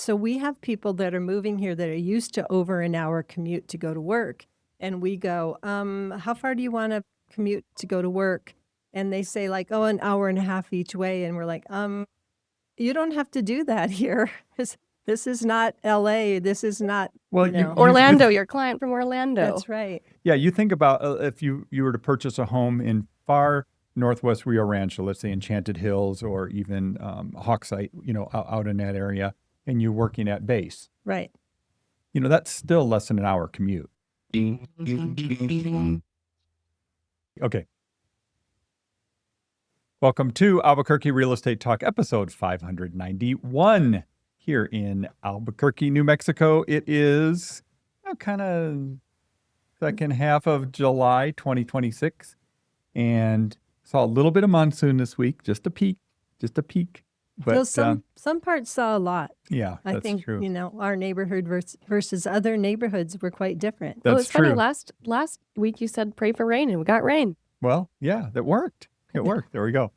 So we have people that are moving here that are used to over an hour commute to go to work. And we go, how far do you want to commute to go to work? And they say like, oh, an hour and a half each way. And we're like, you don't have to do that here. This is not LA. This is not, Well, you know. Orlando, your client from Orlando. That's right. Yeah, you think about if you were to purchase a home in far northwest Rio Rancho, let's say Enchanted Hills or even Hawksite, out in that area, and you're working at base. Right. That's still less than an hour commute. Okay. Welcome to Albuquerque Real Estate Talk, episode 591 here in Albuquerque, New Mexico. It is kind of second half of July 2026, and saw a little bit of monsoon this week, just a peak. But Well, some parts saw a lot. Yeah, that's I think, true. Our neighborhood versus other neighborhoods were quite different. That's it's funny. true. Last week you said pray for rain, and we got rain. Well, yeah, that worked. It worked. There we go.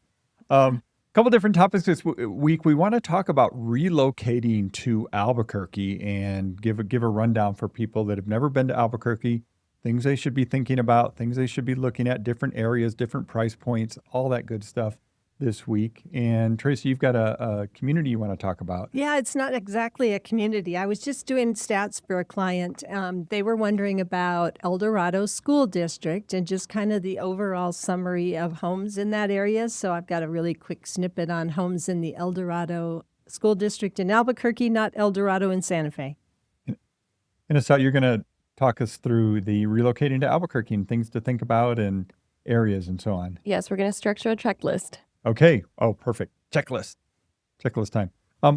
Couple different topics this week. We want to talk about relocating to Albuquerque and give a rundown for people that have never been to Albuquerque, things they should be thinking about, things they should be looking at, different areas, different price points, all that good stuff this week. And Tracy, you've got a community you want to talk about. Yeah, it's not exactly a community. I was just doing stats for a client. They were wondering about Eldorado School District and just kind of the overall summary of homes in that area. So I've got a really quick snippet on homes in the Eldorado School District in Albuquerque, not Eldorado in Santa Fe. And Asel, you're going to talk us through the relocating to Albuquerque and things to think about and areas and so on. Yes, we're going to structure a checklist. Okay. Oh, perfect. Checklist time.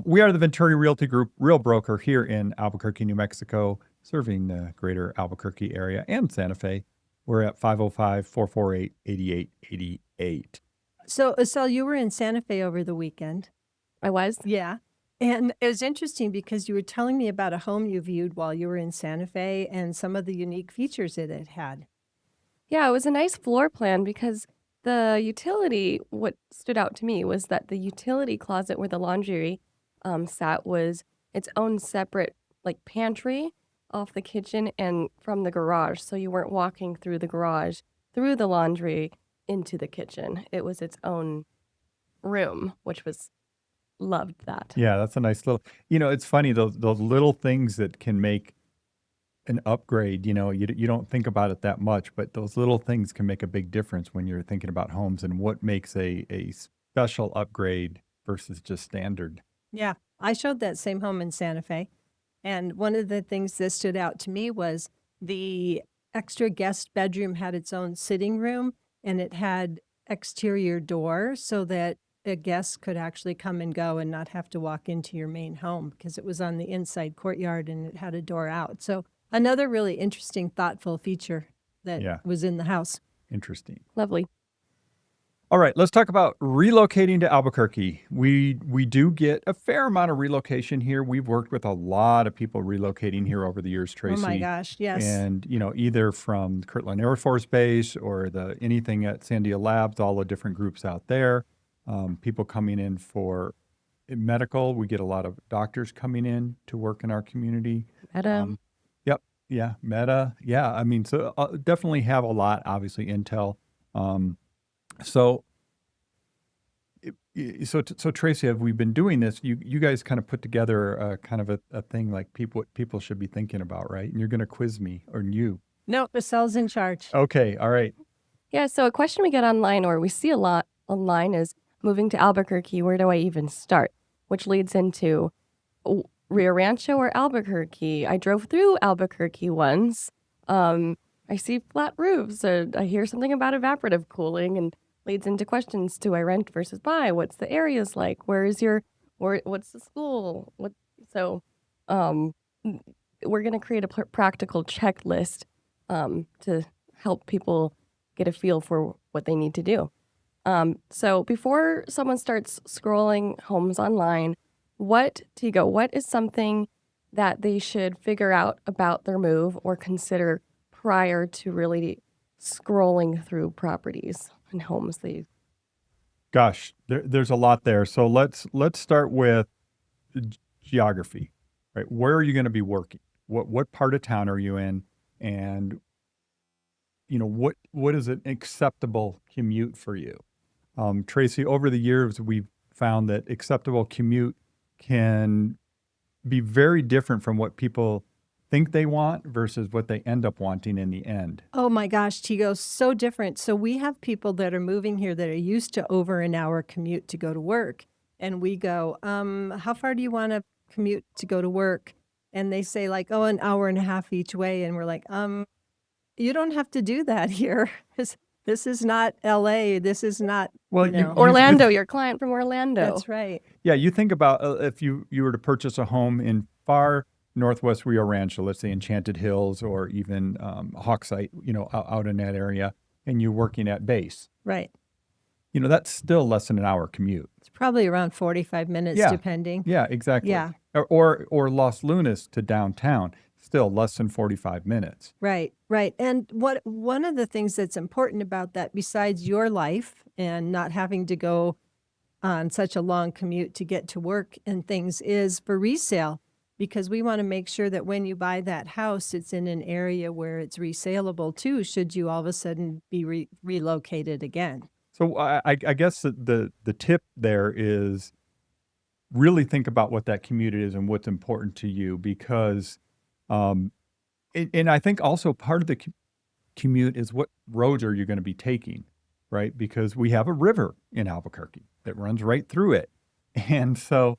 We are the Venturi Realty Group, real broker here in Albuquerque, New Mexico, serving the greater Albuquerque area and Santa Fe. We're at 505-448-8888. So, Asel, you were in Santa Fe over the weekend. I was? Yeah. And it was interesting because you were telling me about a home you viewed while you were in Santa Fe and some of the unique features that it had. Yeah, it was a nice floor plan because the utility, what stood out to me was that the utility closet where the laundry sat was its own separate pantry off the kitchen and from the garage. So you weren't walking through the garage, through the laundry into the kitchen. It was its own room, which was loved that. Yeah, that's a nice little, it's funny, those little things that can make an upgrade, you don't think about it that much, but those little things can make a big difference when you're thinking about homes and what makes a special upgrade versus just standard. Yeah, I showed that same home in Santa Fe. And one of the things that stood out to me was the extra guest bedroom had its own sitting room and it had exterior door so that a guest could actually come and go and not have to walk into your main home because it was on the inside courtyard and it had a door out. So another really interesting, thoughtful feature that was in the house. Interesting. Lovely. All right, let's talk about relocating to Albuquerque. We do get a fair amount of relocation here. We've worked with a lot of people relocating here over the years, Tracy. Oh my gosh, yes. And, either from Kirtland Air Force Base or anything at Sandia Labs, all the different groups out there. People coming in for medical. We get a lot of doctors coming in to work in our community. Meta. Yep. Yeah. Meta. Yeah. I mean, so definitely have a lot, obviously, Intel. So Tracy, have we been doing this? You guys kind of put together kind of a thing like what people should be thinking about, right? And you're going to quiz me, or you. No, Asel's in charge. Okay. All right. Yeah. So a question we get online, or we see a lot online, is moving to Albuquerque. Where do I even start? Which leads into Rio Rancho or Albuquerque. I drove through Albuquerque once. I see flat roofs. I hear something about evaporative cooling, and leads into questions: do I rent versus buy? What's the areas like? What's the school? So we're going to create a practical checklist to help people get a feel for what they need to do. So before someone starts scrolling homes online, Tego, what is something that they should figure out about their move or consider prior to really scrolling through properties and homes? Gosh, there's a lot there. So let's start with geography. right? Where are you going to be working? What part of town are you in? And what is an acceptable commute for you? Tracy, over the years, we've found that acceptable commute can be very different from what people think they want versus what they end up wanting in the end. Oh my gosh, Tigo, so different. So we have people that are moving here that are used to over an hour commute to go to work. And we go, how far do you want to commute to go to work? And they say like, oh, an hour and a half each way. And we're like, you don't have to do that here. This is not LA. This is not, Well, you know. Orlando, your client from Orlando. That's right. Yeah, you think about if you were to purchase a home in far northwest Rio Rancho, let's say Enchanted Hills or even Hawksite, out in that area, and you're working at base, Right. that's still less than an hour commute. It's probably around 45 minutes, Yeah. depending. Yeah, exactly. Yeah. Or Los Lunas to downtown, still less than 45 minutes. Right, right. And one of the things that's important about that, besides your life and not having to go on such a long commute to get to work and things, is for resale, because we want to make sure that when you buy that house, it's in an area where it's resaleable too, should you all of a sudden be relocated again. So I guess the tip there is really think about what that commute is and what's important to you, because and I think also part of the commute is what roads are you going to be taking, right? Because we have a river in Albuquerque that runs right through it. And so,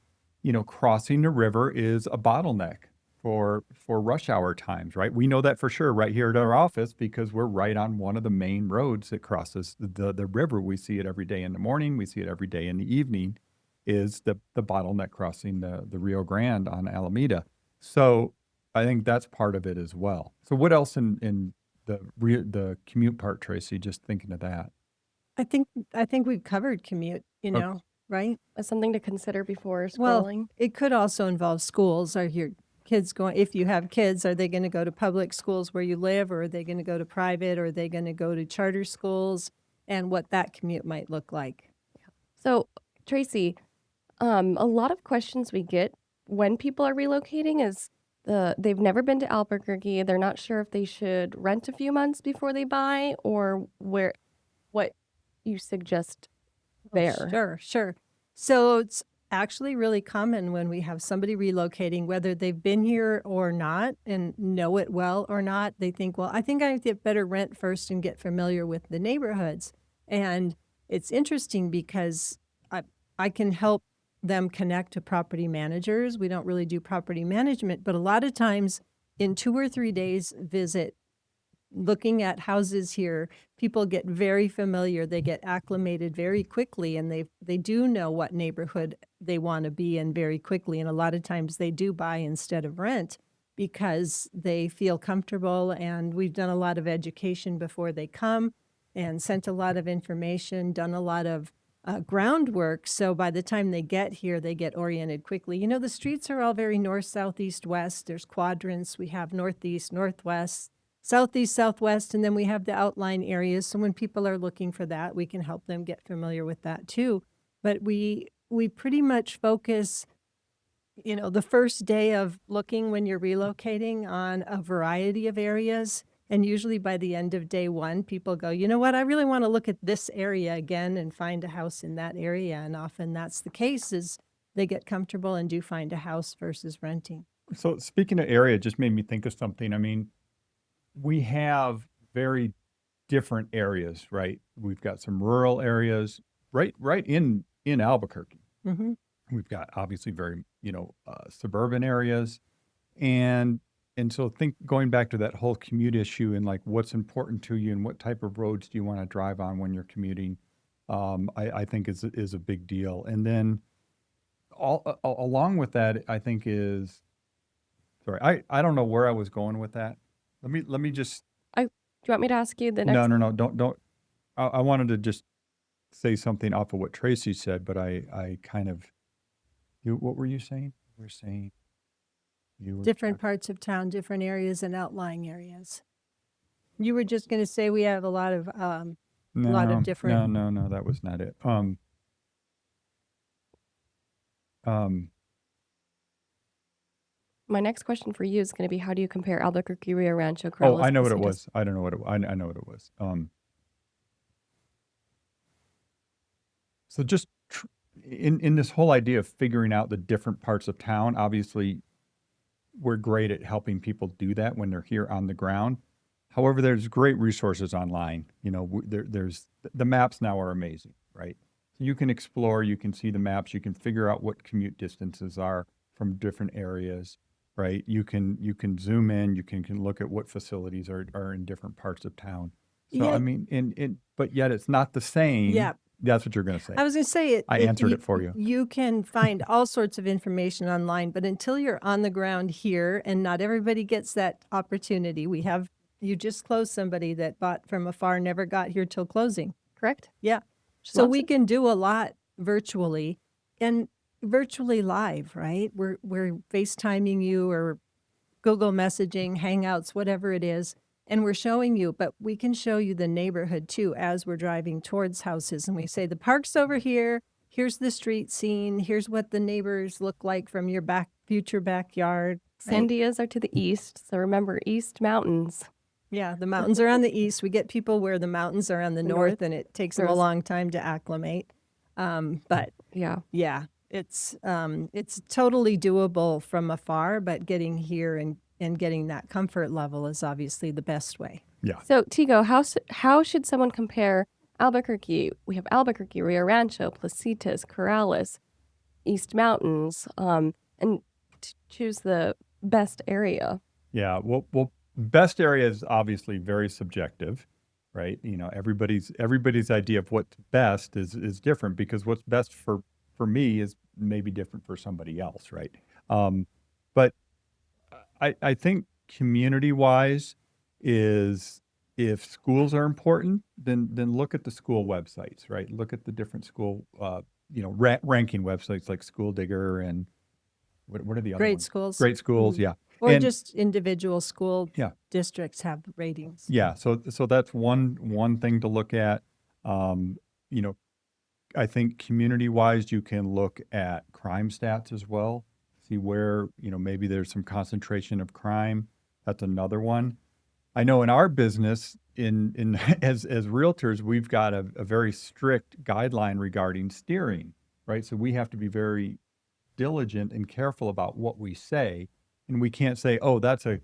crossing the river is a bottleneck for rush hour times, right? We know that for sure right here at our office because we're right on one of the main roads that crosses the river. We see it every day in the morning. We see it every day in the evening, is the bottleneck crossing the Rio Grande on Alameda. So I think that's part of it as well. So what else in the commute part, Tracy, just thinking of that? I think we've covered commute, Okay. right? That's something to consider before Well, scrolling. it could also involve schools. Are your kids going, if you have kids, are they going to go to public schools where you live, or are they going to go to private, or are they going to go to charter schools, and what that commute might look like? So, Tracy, a lot of questions we get when people are relocating is they've never been to Albuquerque. They're not sure if they should rent a few months before they buy, or what you suggest there. Sure. So it's actually really common when we have somebody relocating, whether they've been here or not and know it well or not, they think, well, I think I get better rent first and get familiar with the neighborhoods. And it's interesting because I can help them connect to property managers. We don't really do property management, but a lot of times in 2 or 3 days visit, looking at houses here, people get very familiar. They get acclimated very quickly, and they do know what neighborhood they want to be in very quickly. And a lot of times they do buy instead of rent because they feel comfortable. And we've done a lot of education before they come and sent a lot of information, done a lot of groundwork. So by the time they get here, they get oriented quickly. The streets are all very north, south, east, west. There's quadrants. We have northeast, northwest, southeast, southwest, and then we have the outline areas. So when people are looking for that, we can help them get familiar with that too. But we pretty much focus, the first day of looking when you're relocating on a variety of areas. And usually by the end of day one, people go, you know what, I really want to look at this area again and find a house in that area. And often that's the case, is they get comfortable and do find a house versus renting. So speaking of area, it just made me think of something. I mean, we have very different areas, right? We've got some rural areas right in Albuquerque. Mm-hmm. We've got obviously very, suburban areas. And so going back to that whole commute issue and like what's important to you and what type of roads do you want to drive on when you're commuting, I think is a big deal. And then along with that, I think is, sorry, I don't know where I was going with that. Let me just. Do you want me to ask you the next? No, don't. I wanted to just say something off of what Tracy said, but I kind of. What were you saying? You were saying. Different parts of town, different areas and outlying areas. You were just going to say we have a lot of different. No, that was not it. My next question for you is going to be, how do you compare Albuquerque, Rio Rancho, Oh, Corrales, I know what it Placitas? was. I don't know what it. I know what it was. So just in this whole idea of figuring out the different parts of town, obviously we're great at helping people do that when they're here on the ground. However, there's great resources online. You know, there's the maps now are amazing, right? So you can explore, you can see the maps, you can figure out what commute distances are from different areas, right? You can zoom in, you can look at what facilities are in different parts of town. So I Yeah, mean, but yet it's not the same. yeah. That's what you're going to say. I was going to say I answered it for you. You can find all sorts of information online, but until you're on the ground here, and not everybody gets that opportunity. You just closed somebody that bought from afar, never got here till closing. Correct? Yeah. Just So lots we of- can do a lot virtually and virtually live, right? We're FaceTiming you or Google messaging, Hangouts, whatever it is, and we're showing you, but we can show you the neighborhood too as we're driving towards houses. And we say, the park's over here. Here's the street scene. Here's what the neighbors look like from your future backyard. Right? Sandias are to the east, so remember, East Mountains. Yeah, the mountains are on the east. We get people where the mountains are on the north, and it takes them a Gross. long time to acclimate. But Yeah. yeah, it's totally doable from afar, but getting here and getting that comfort level is obviously the best way. Yeah. So, Tego, how should someone compare Albuquerque? We have Albuquerque, Rio Rancho, Placitas, Corrales, East Mountains, and choose the best area. Yeah. Well, best area is obviously very subjective, right? You know, everybody's idea of what's best is different because what's best for me is maybe different for somebody else, right? But I think community wise is if schools are important, then look at the school websites, right? Look at the different school ranking websites like School Digger and what are the other Great ones? schools. Great schools, yeah. Or And just individual school yeah. districts have ratings. Yeah, so that's one thing to look at. You know, I think community-wise, you can look at crime stats as well. See where, maybe there's some concentration of crime. That's another one. I know in our business, in as realtors, we've got a very strict guideline regarding steering, right? So we have to be very diligent and careful about what we say, and we can't say, "Oh, that's a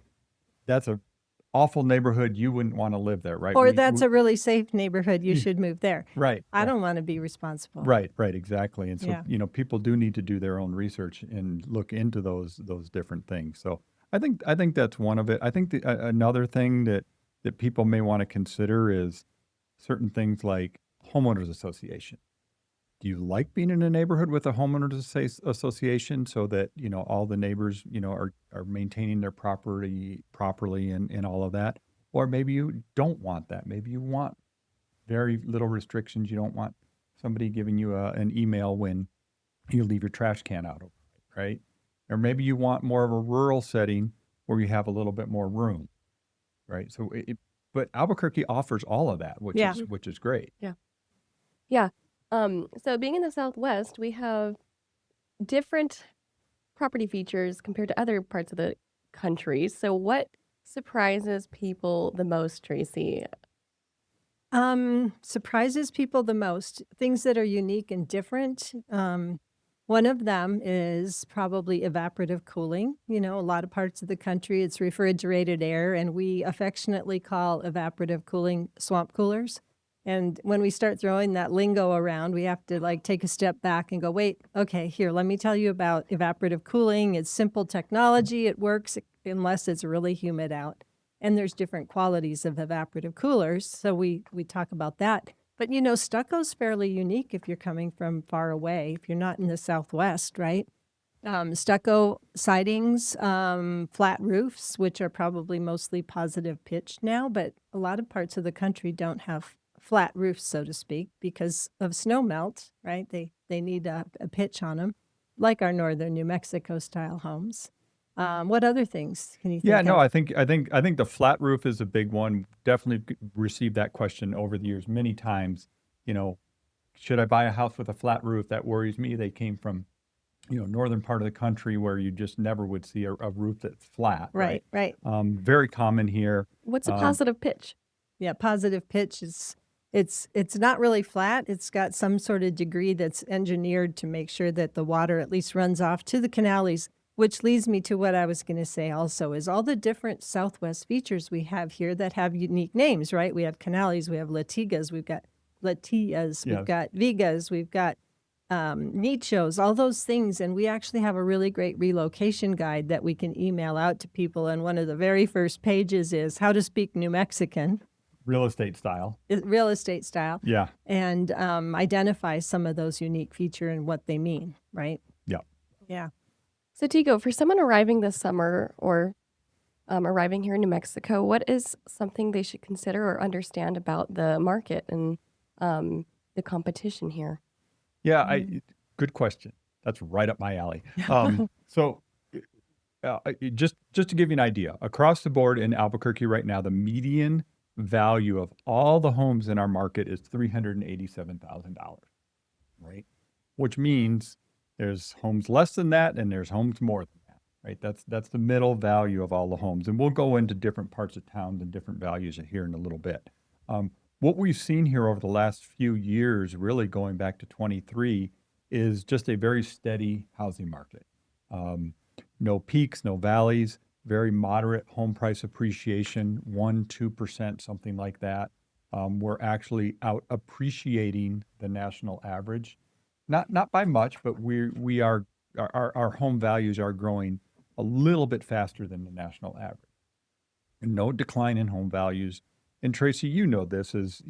awful neighborhood. You wouldn't want to live there," right? Or that's a really safe neighborhood. You should move there. Right. I right. don't want to be responsible. Right, exactly. And so, Yeah. people do need to do their own research and look into those different things. So I think that's one of it. I think another thing that people may want to consider is certain things like homeowners association. Do you like being in a neighborhood with a homeowners association so that, all the neighbors, are maintaining their property properly and all of that? Or maybe you don't want that. Maybe you want very little restrictions. You don't want somebody giving you an email when you leave your trash can out, right? Or maybe you want more of a rural setting where you have a little bit more room, right? So, but Albuquerque offers all of that, which Yeah. is great. Yeah. So being in the Southwest, we have different property features compared to other parts of the country. So what surprises people the most, Tracy? Surprises people the most, things that are unique and different. One of them is probably evaporative cooling. A lot of parts of the country, it's refrigerated air, and we affectionately call evaporative cooling swamp coolers. And when we start throwing that lingo around, we have to take a step back and go, wait, okay, here, let me tell you about evaporative cooling. It's simple technology. It works unless it's really humid out. And there's different qualities of evaporative coolers. So we talk about that. But, stucco's fairly unique if you're coming from far away, if you're not in the Southwest, right? Stucco sidings, flat roofs, which are probably mostly positive pitch now, but a lot of parts of the country don't have flat roofs, so to speak, because of snow melt, right? They need a pitch on them, like our northern New Mexico style homes. What other things can you think Yeah, of? no, I think the flat roof is a big one. Definitely received that question over the years many times. Should I buy a house with a flat roof? That worries me. They came from northern part of the country where you just never would see a roof that's flat, right? Right. Very common here. What's a Um, positive pitch? Yeah, positive pitch is it's not really flat. It's got some sort of degree that's engineered to make sure that the water at least runs off to the canales, which leads me to what I was going to say also is all the different Southwest features we have here that have unique names, right? We have canales, we have latigas, we've got latillas, we've Yes. got vigas, we've got nichos, all those things. And we actually have a really great relocation guide that we can email out to people. And one of the very first pages is how to speak New Mexican, real estate style. real estate style, Yeah. and identify some of those unique feature and what they mean, right? Yeah. Yeah. So, Tego, for someone arriving this summer or arriving here in New Mexico, what is something they should consider or understand about the market and the competition here? Yeah. Good question. That's right up my alley. So just to give you an idea, across the board in Albuquerque right now, the median value of all the homes in our market is $387,000, right? Which means there's homes less than that and there's homes more than that, right? That's the middle value of all the homes. And we'll go into different parts of town and different values here in a little bit. What we've seen here over the last few years, really going back to 23, is just a very steady housing market. No peaks, no valleys, very moderate home price appreciation, 1-2%, something like that. We're actually out appreciating the national average, not by much, but our home values are growing a little bit faster than the national average. And no decline in home values. And Tracy, this is,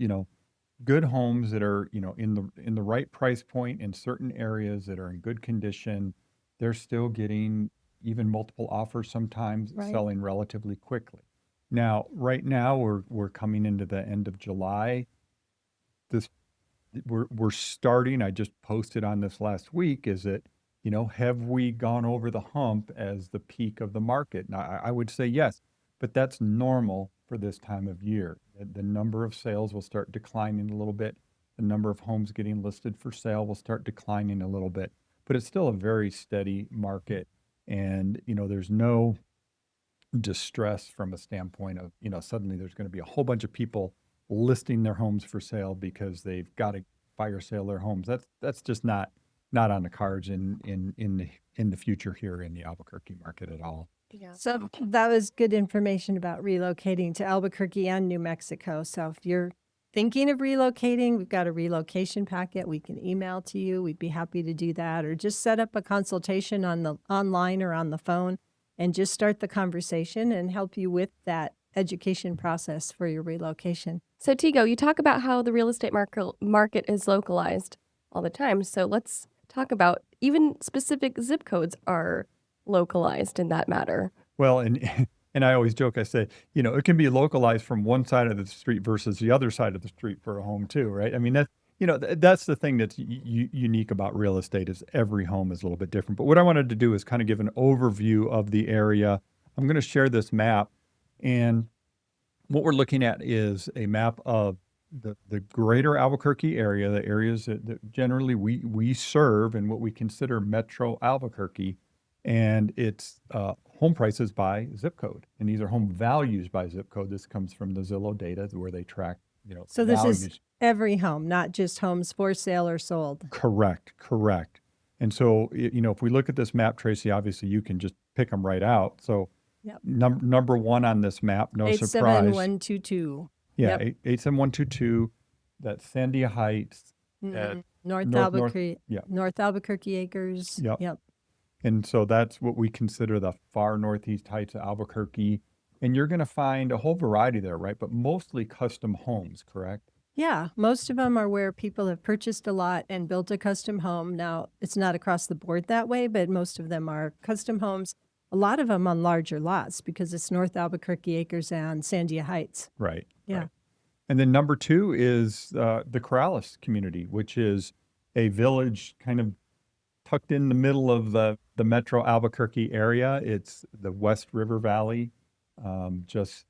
good homes that are, in the right price point in certain areas that are in good condition, they're still getting even multiple offers sometimes, Right. selling relatively quickly. Now, right now we're coming into the end of July. We're starting, I just posted on this last week, is that, have we gone over the hump as the peak of the market? Now, I would say yes, but that's normal for this time of year. The number of sales will start declining a little bit. The number of homes getting listed for sale will start declining a little bit, but it's still a very steady market. And, there's no distress from a standpoint of, suddenly there's going to be a whole bunch of people listing their homes for sale because they've got to fire sale their homes. That's just not on the cards in the future here in the Albuquerque market at all. Yeah. So that was good information about relocating to Albuquerque and New Mexico. So if you're thinking of relocating, we've got a relocation packet we can email to you. We'd be happy to do that, or just set up a consultation online or on the phone and just start the conversation and help you with that education process for your relocation. So, Tego, you talk about how the real estate market is localized all the time. So let's talk about even specific zip codes are localized in that matter. Well, and I always joke, I say, it can be localized from one side of the street versus the other side of the street for a home too, right? I mean, that's the thing that's unique about real estate is every home is a little bit different. But what I wanted to do is kind of give an overview of the area. I'm going to share this map, and what we're looking at is a map of the greater Albuquerque area, the areas that generally we serve and what we consider Metro Albuquerque. And it's home prices by zip code. And these are home values by zip code. This comes from the Zillow data where they track, So this values. is every home, not just homes for sale or sold. Correct. And so, if we look at this map, Tracy, obviously you can just pick them right out. So Yep. number one on this map, no surprise. 87122. Yeah, Yep. 87122. That's Sandia Heights. Mhm. North North- Albuquerque. yeah. North Albuquerque Acres. Yep. And so that's what we consider the far northeast heights of Albuquerque. And you're going to find a whole variety there, right? But mostly custom homes, correct? Yeah, most of them are where people have purchased a lot and built a custom home. Now, it's not across the board that way, but most of them are custom homes. A lot of them on larger lots because it's North Albuquerque Acres and Sandia Heights. Right. Yeah. Right. And then number two is the Corrales community, which is a village kind of tucked in the middle of the Metro Albuquerque area. It's the West River Valley, just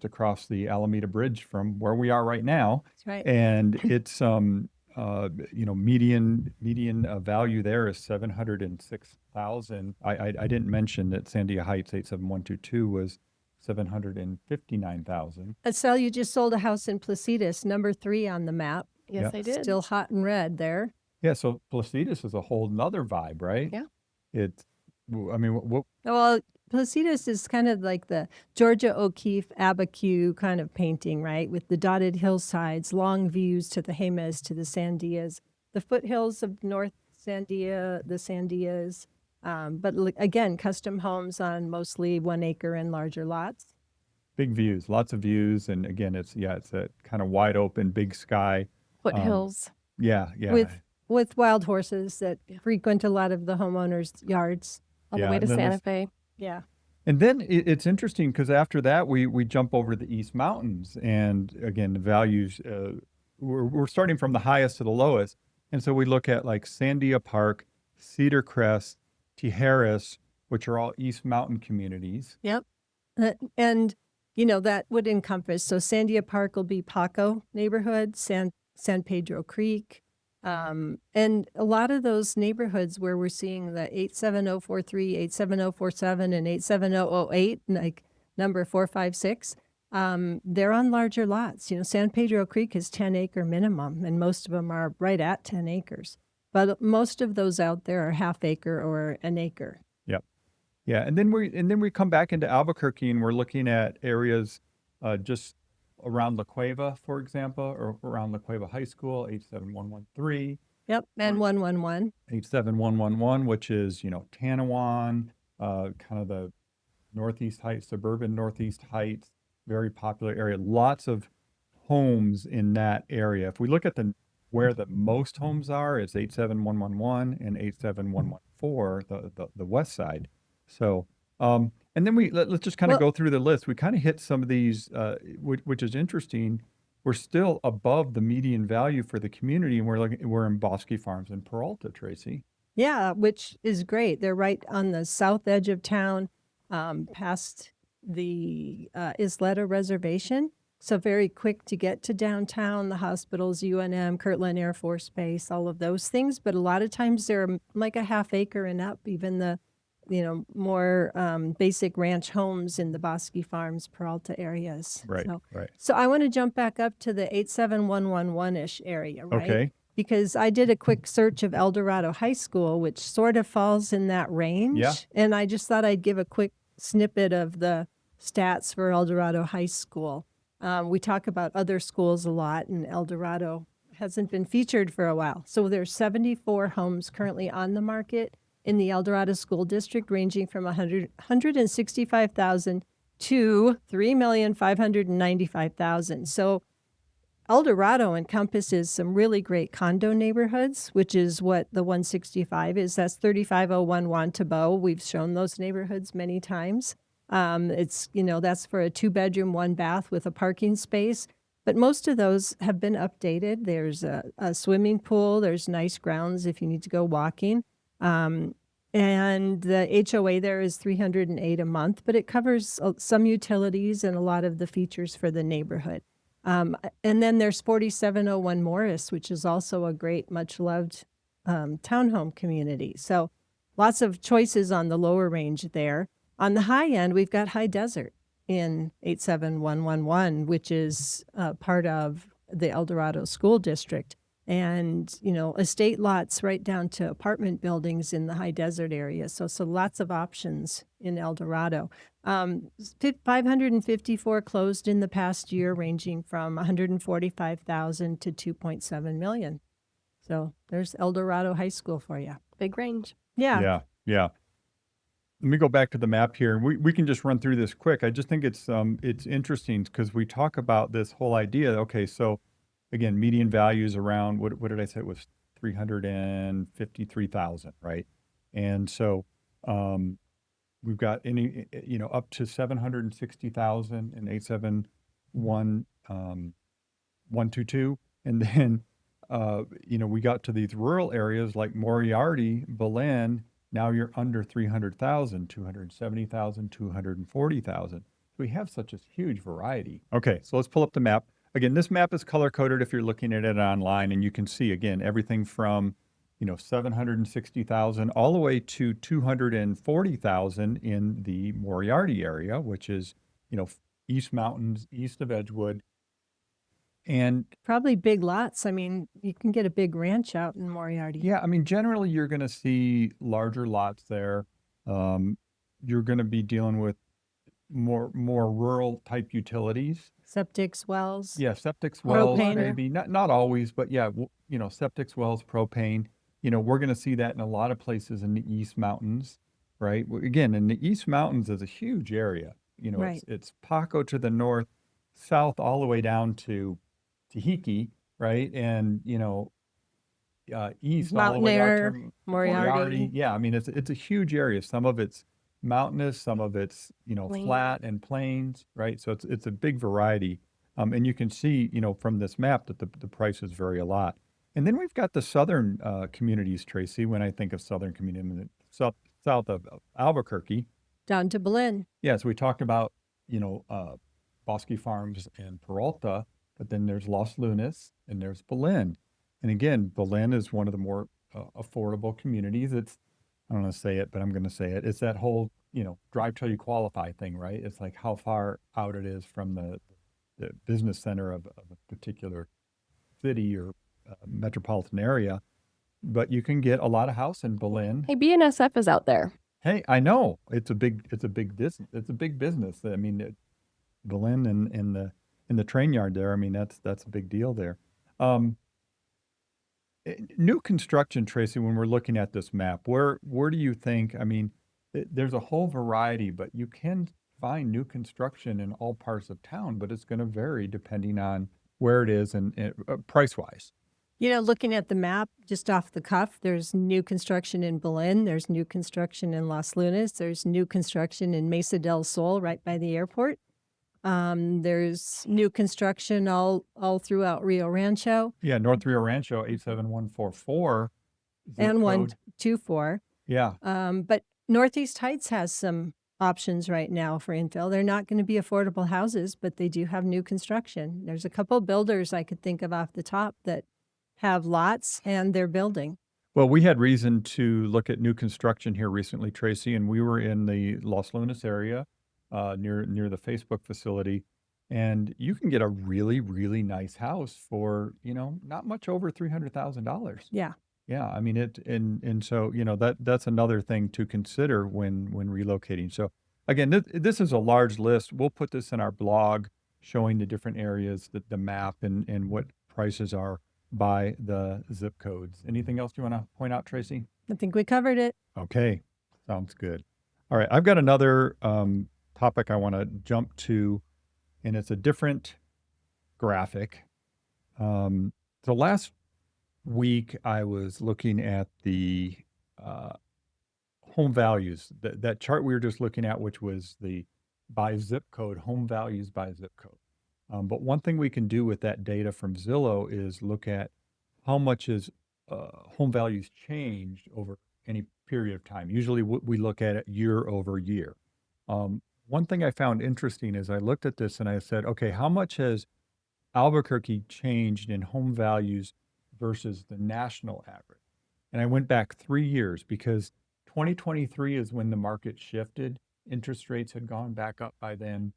across the Alameda Bridge from where we are right now. That's right. And it's median value there is 706,000. I didn't mention that Sandia Heights 87122 was 759,000. Asel, you just sold a house in Placitas, number 3 on the map. Yes, Yeah. I did. Still hot and red there. Yeah, so Placitas is a whole nother vibe, right? Yeah. It's, I mean, what Well, Placitas is kind of like the Georgia O'Keeffe Abiquiu kind of painting, right? With the dotted hillsides, long views to the Jemez, to the Sandias, the foothills of North Sandia, the Sandias. But again, custom homes on mostly 1 acre and larger lots. big views, lots of views, and again, it's a kind of wide open, big sky. Foothills. Yeah. With wild horses that frequent a lot of the homeowners' yards. On the Yeah, way to and then Santa there's- Fe. Yeah. And then it's interesting because after that we jump over the East Mountains, and again the values we're starting from the highest to the lowest, and so we look at like Sandia Park, Cedar Crest, Tijeras, which are all East Mountain communities. Yep. And, that would encompass. So Sandia Park will be Paco neighborhood, San Pedro Creek. And a lot of those neighborhoods where we're seeing the 87043, 87047, and 87008, like number 456, they're on larger lots. San Pedro Creek is 10-acre minimum, and most of them are right at 10 acres. But most of those out there are half acre or an acre. Yeah, and then we come back into Albuquerque, and we're looking at areas just around La Cueva, for example, or around La Cueva High School, 87113, Yep. And 111. 87111, which is Tanawan, kind of the Northeast Heights, suburban Northeast Heights, very popular area. Lots of homes in that area. If we look at where the most homes are, it's 87111 and 87114, the west side. So, and then let's just kind of go through the list. We kind of hit some of these, which is interesting. We're still above the median value for the community, and we're in Bosque Farms in Peralta, Tracy. Yeah, which is great. They're right on the south edge of town, past the Isleta Reservation. So very quick to get to downtown, the hospitals, UNM, Kirtland Air Force Base, all of those things. But a lot of times they're like a half acre and up, even the more basic ranch homes in the Bosque Farms, Peralta areas. Right. So I want to jump back up to the 87111-ish area, right? Okay. Because I did a quick search of Eldorado High School, which sort of falls in that range. Yeah. And I just thought I'd give a quick snippet of the stats for Eldorado High School. We talk about other schools a lot, and Eldorado hasn't been featured for a while. So there's 74 homes currently on the market in the Eldorado School District, ranging from 165,000 to 3,595,000. So Eldorado encompasses some really great condo neighborhoods, which is what the 165 is. That's 3501 Wantabo. We've shown those neighborhoods many times. It's, that's for a 2-bedroom, 1-bath with a parking space. But most of those have been updated. There's a swimming pool. There's nice grounds if you need to go walking. And the HOA there is $308 a month, but it covers some utilities and a lot of the features for the neighborhood. And then there's 4701 Morris, which is also a great, much-loved townhome community. So lots of choices on the lower range there. On the high end, we've got High Desert in 87111, which is part of the Eldorado School District. And, estate lots right down to apartment buildings in the High Desert area. So lots of options in Eldorado. 554 closed in the past year, ranging from 145,000 to 2.7 million. So there's Eldorado High School for you. Big range. Yeah. Yeah. Let me go back to the map here. We can just run through this quick. I just think it's interesting because we talk about this whole idea. Okay, so again, median values around what did I say? It was 353,000, right? And so we've got up to 760,000 in 87122, and then we got to these rural areas like Moriarty, Belen. Now you're under 300,000, 270,000, 240,000. We have such a huge variety. Okay, so let's pull up the map. again, this map is color coded if you're looking at it online, and you can see again everything from 760,000 all the way to 240,000 in the Moriarty area, which is East Mountains, east of Edgewood, and Probably big lots. I mean, you can get a big ranch out in Moriarty. yeah, I mean generally you're going to see larger lots there. You're going to be dealing with more rural type utilities. Septics, wells. Yeah, septics, wells, Propane. maybe not always, but yeah, septics, wells, propane. We're going to see that in a lot of places in the East Mountains, right? Again, in the East Mountains is a huge area. Right. It's Paco to the north, south all the way down to Tahiki, right? And east all the Mountain way out Air, to Moriarty. Yeah, I mean it's a huge area. Some of it's mountainous, some of it's Plain. flat and plains, right? So it's a big variety, and you can see from this map that the prices vary a lot. And then we've got the southern communities, Tracy. When I think of southern community, south of Albuquerque, Down to Belen. yes, we talked about Bosque Farms and Peralta, but then there's Los Lunas and there's Belen. And again, Belen is one of the more affordable communities. It's, I don't want to say it, but I'm going to say it. It's that whole, drive till you qualify thing, right? It's like how far out it is from the business center of a particular city or metropolitan area. But you can get a lot of house in Belen. Hey, BNSF is out there. Hey, I know it's a big business. I mean, Belen and in the train yard there. I mean, that's a big deal there. New construction, Tracy, when we're looking at this map, where do you think, I mean, there's a whole variety, but you can find new construction in all parts of town, but it's going to vary depending on where it is and price-wise. Looking at the map just off the cuff, there's new construction in Belen. There's new construction in Los Lunas. There's new construction in Mesa del Sol, right by the airport. There's new construction all throughout Rio Rancho. Yeah, North Rio Rancho, 87144. zip And code. 124. Yeah. But Northeast Heights has some options right now for infill. They're not going to be affordable houses, but they do have new construction. There's a couple builders I could think of off the top that have lots and they're building. Well, we had reason to look at new construction here recently, Tracy, and we were in the Los Lunas area near the Facebook facility, and you can get a really, really nice house for, not much over $300,000. Yeah. Yeah, I mean and so that's another thing to consider when relocating. So again, this is a large list. We'll put this in our blog showing the different areas, the map, and what prices are by the zip codes. Anything else you want to point out, Tracy? I think we covered it. Okay, sounds good. All right, I've got another topic I want to jump to, and it's a different graphic. So last week I was looking at the home values, that chart we were just looking at, which was the by zip code, home values by zip code. But one thing we can do with that data from Zillow is look at how much is home values changed over any period of time. Usually we look at it year over year. One thing I found interesting is I looked at this and I said, okay, how much has Albuquerque changed in home values versus the national average? And I went back 3 years because 2023 is when the market shifted. Interest rates had gone back up by then.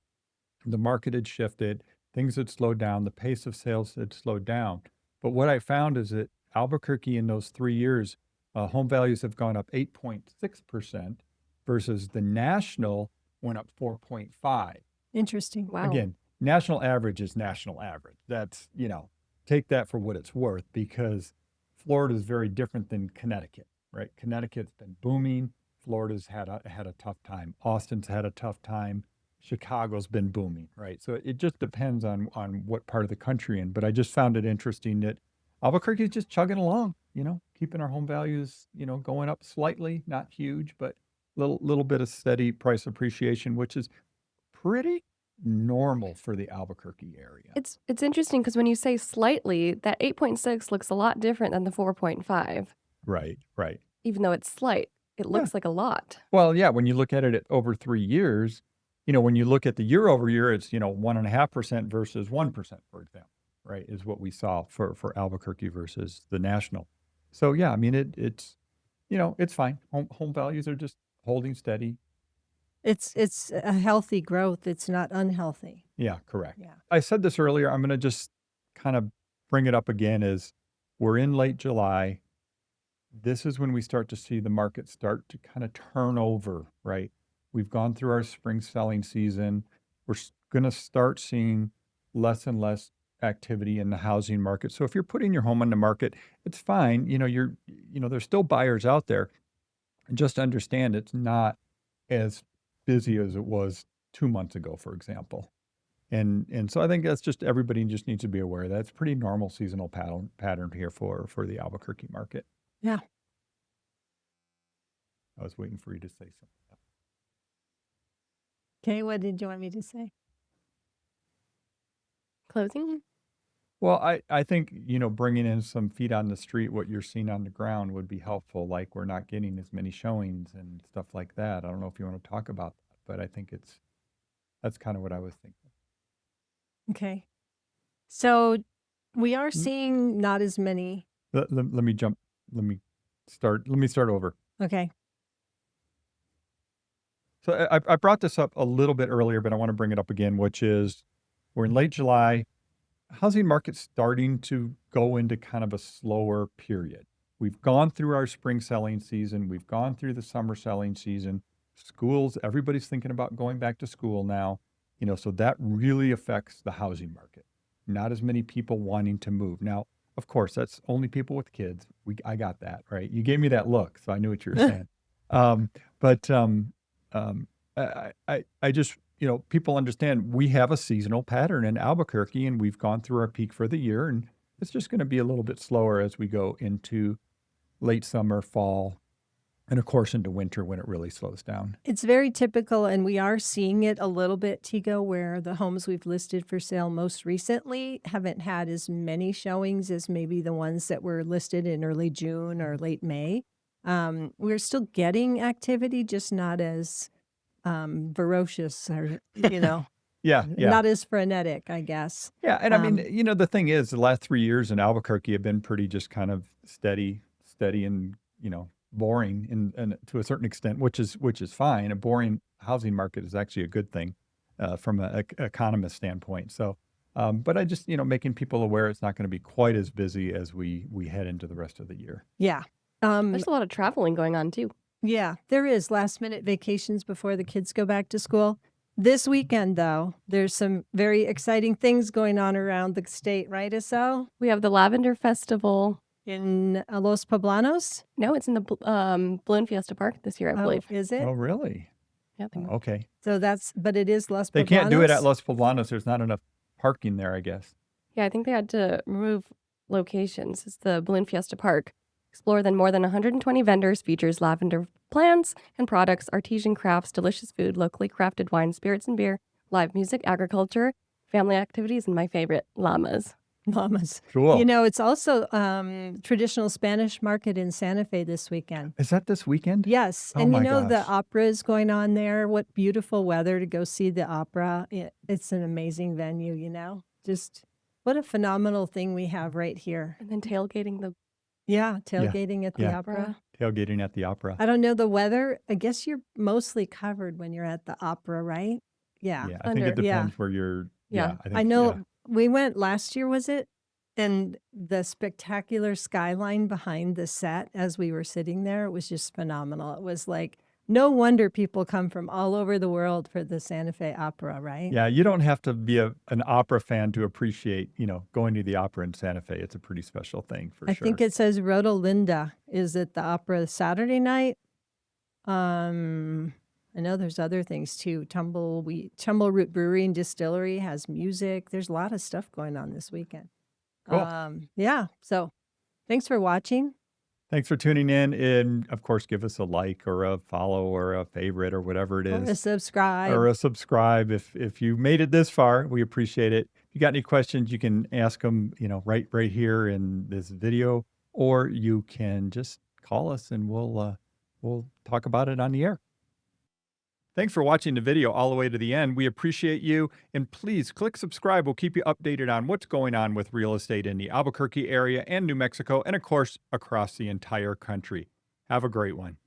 The market had shifted. Things had slowed down. The pace of sales had slowed down. But what I found is that Albuquerque in those 3 years, home values have gone up 8.6% versus the national went up 4.5. Interesting. Wow. Again, national average is national average. That's, take that for what it's worth because Florida is very different than Connecticut, right? Connecticut's been booming. Florida's had a tough time. Austin's had a tough time. Chicago's been booming, right? So it just depends on what part of the country in. But I just found it interesting that Albuquerque is just chugging along, keeping our home values, going up slightly, not huge, but little bit of steady price appreciation, which is pretty normal for the Albuquerque area. It's interesting because when you say slightly, that 8.6 looks a lot different than the 4.5. Right. Even though it's slight, it looks like a lot. Well, yeah, when you look at it at over 3 years, when you look at the year over year, it's 1.5% versus 1%, for example, right? Is what we saw for Albuquerque versus the national. So yeah, I mean it's it's fine. Home values are just holding steady. It's a healthy growth. It's not unhealthy. Yeah, correct. Yeah. I said this earlier. I'm going to just kind of bring it up again. Is we're in late July. This is when we start to see the market start to kind of turn over, right? We've gone through our spring selling season. We're going to start seeing less and less activity in the housing market. So if you're putting your home on the market, it's fine. There's still buyers out there. And just understand it's not as busy as it was 2 months ago, for example. And so I think that's just everybody just needs to be aware. That's pretty normal seasonal pattern here for the Albuquerque market. Yeah. I was waiting for you to say something. Okay, what did you want me to say? Closing? Well, I think, bringing in some feet on the street, what you're seeing on the ground would be helpful. Like we're not getting as many showings and stuff like that. I don't know if you want to talk about that, but I think that's kind of what I was thinking. Okay. So we are Mm. seeing not as many. Let me jump. Let me start over. Okay. So I brought this up a little bit earlier, but I want to bring it up again, which is we're in late July. Housing market's starting to go into kind of a slower period. We've gone through our spring selling season. We've gone through the summer selling season. Schools, everybody's thinking about going back to school now, so that really affects the housing market. Not as many people wanting to move. Now, of course, that's only people with kids. I got that, right? You gave me that look, so I knew what you were saying. I just, people understand we have a seasonal pattern in Albuquerque, and we've gone through our peak for the year, and it's just going to be a little bit slower as we go into late summer, fall, and of course into winter when it really slows down. It's very typical, and we are seeing it a little bit, Tego, where the homes we've listed for sale most recently haven't had as many showings as maybe the ones that were listed in early June or late May. We're still getting activity, just not as ferocious or, Yeah. not as frenetic, I guess. Yeah. And I mean, the thing is, the last 3 years in Albuquerque have been pretty just kind of steady and, boring and to a certain extent, which is fine. A boring housing market is actually a good thing from an economist standpoint. So, but I just, making people aware it's not going to be quite as busy as we head into the rest of the year. Yeah. There's a lot of traveling going on too. Yeah, there is last minute vacations before the kids go back to school. This weekend, though, there's some very exciting things going on around the state, right, Asel? We have the Lavender Festival. In Los Poblanos? No, it's in the Balloon Fiesta Park this year, I believe. Is it? Oh, really? Yeah, I think Okay. So but it is Los Poblanos? They can't do it at Los Poblanos. There's not enough parking there, I guess. Yeah, I think they had to remove locations. It's the Balloon Fiesta Park. Explore then more than 120 vendors, features lavender plants and products, artisan crafts, delicious food, locally crafted wine, spirits and beer, live music, agriculture, family activities, and my favorite, llamas. Llamas. Cool. It's also traditional Spanish market in Santa Fe this weekend. Is that this weekend? Yes. Oh And my the gosh. opera is going on there. What beautiful weather to go see the opera. It's an amazing venue, Just what a phenomenal thing we have right here. And then tailgating tailgating at the Yeah. opera. Tailgating at the opera. I don't know the weather. I guess you're mostly covered when you're at the opera, right? Yeah. Yeah, I think it depends where you're. Yeah. I think, I know yeah. we went last year, was it? And the spectacular skyline behind the set as we were sitting there, it was just phenomenal. It was like, no wonder people come from all over the world for the Santa Fe Opera, right? Yeah, you don't have to be an opera fan to appreciate, going to the opera in Santa Fe. It's a pretty special thing for I sure. think it says Rotolinda is at the opera Saturday night. I know there's other things too. Tumbleroot Brewery and Distillery has music. There's a lot of stuff going on this weekend. Cool. Yeah. So thanks for watching. Thanks for tuning in. And of course, give us a like or a follow or a favorite or whatever it Or is. a subscribe. Or a subscribe. If you made it this far, we appreciate it. If you got any questions, you can ask them, right here in this video, or you can just call us and we'll talk about it on the air. Thanks for watching the video all the way to the end. We appreciate you. And please click subscribe. We'll keep you updated on what's going on with real estate in the Albuquerque area and New Mexico, and of course, across the entire country. Have a great one.